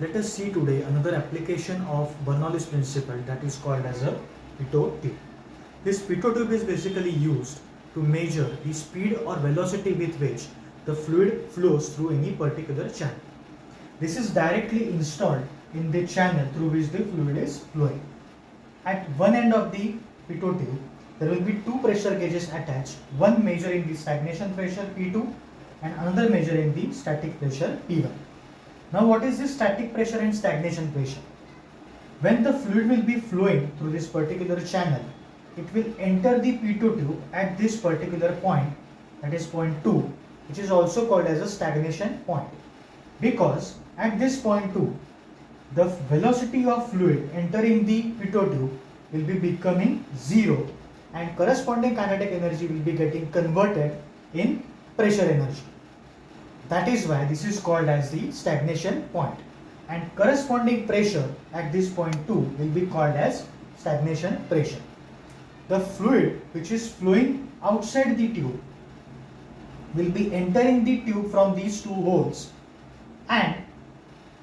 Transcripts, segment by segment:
Let us see today another application of Bernoulli's principle that is called as a pitot tube. This pitot tube is basically used to measure the speed or velocity with which the fluid flows through any particular channel. This is directly installed in the channel through which the fluid is flowing. At one end of the pitot tube, there will be two pressure gauges attached, one measuring the stagnation pressure P2 and another measuring the static pressure P1. Now what is this static pressure and stagnation pressure? When the fluid will be flowing through this particular channel, it will enter the pitot tube at this particular point, that is point 2, which is also called as a stagnation point. Because at this point 2, the velocity of fluid entering the pitot tube will be becoming 0 and corresponding kinetic energy will be getting converted in pressure energy. That is why this is called as the stagnation point, and corresponding pressure at this point 2 will be called as stagnation pressure. The fluid which is flowing outside the tube will be entering the tube from these two holes, and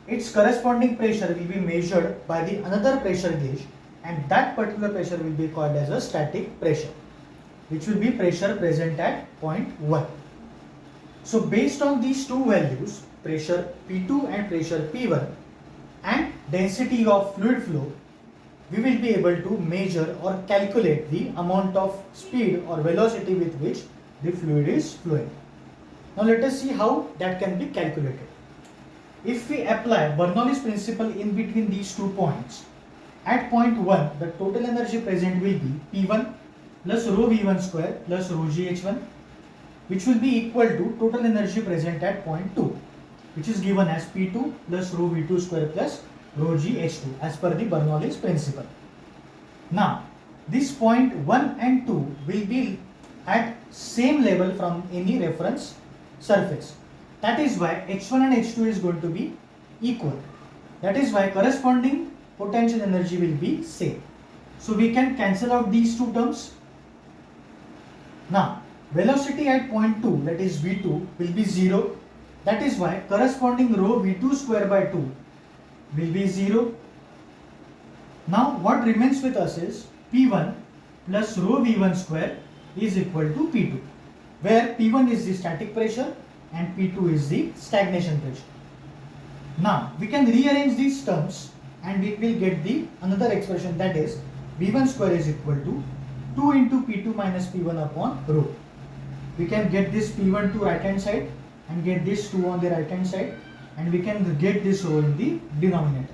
its corresponding pressure will be measured by the another pressure gauge, and that particular pressure will be called as a static pressure, which will be pressure present at point 1. So based on these two values, pressure P2 and pressure P1 and density of fluid flow, we will be able to measure or calculate the amount of speed or velocity with which the fluid is flowing. Now let us see how that can be calculated. If we apply Bernoulli's principle in between these 2 points, at point 1 the total energy present will be P1 plus rho V1 square plus rho GH1, which will be equal to total energy present at point 2, which is given as P2 plus rho V2 square plus rho GH2 as per the Bernoulli's principle. Now, this point 1 and 2 will be at same level from any reference surface. That is why H1 and H2 is going to be equal. That is why corresponding potential energy will be same. So we can cancel out these two terms. Now, velocity at point 2, that is V2, will be 0. That is why corresponding rho V2 square by 2 will be 0. Now what remains with us is P1 plus rho V1 square is equal to P2, where P1 is the static pressure and P2 is the stagnation pressure. Now we can rearrange these terms and we will get the another expression, that is V1 square is equal to 2 into P2 minus P1 upon rho. We can get this P1 to right hand side and get this 2 on the right hand side, and we can get this rho in the denominator.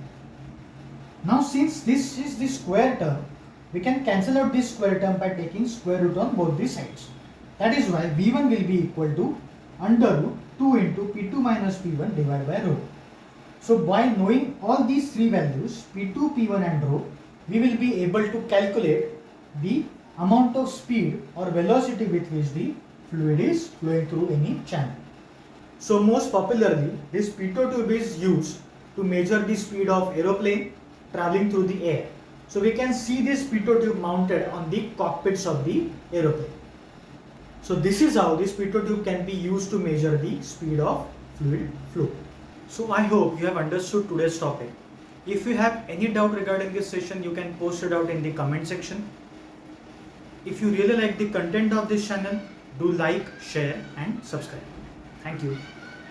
Now since this is the square term, we can cancel out this square term by taking square root on both the sides. That is why V1 will be equal to under root 2 into P2 minus P1 divided by rho. So by knowing all these three values, P2, P1 and rho, we will be able to calculate the amount of speed or velocity with which the fluid is flowing through any channel. So most popularly, this pitot tube is used to measure the speed of aeroplane traveling through the air. So we can see this pitot tube mounted on the cockpits of the aeroplane. So this is how this pitot tube can be used to measure the speed of fluid flow. So I hope you have understood today's topic. If you have any doubt regarding this session, you can post it out in the comment section. If you really like the content of this channel, do like, share and subscribe. Thank you.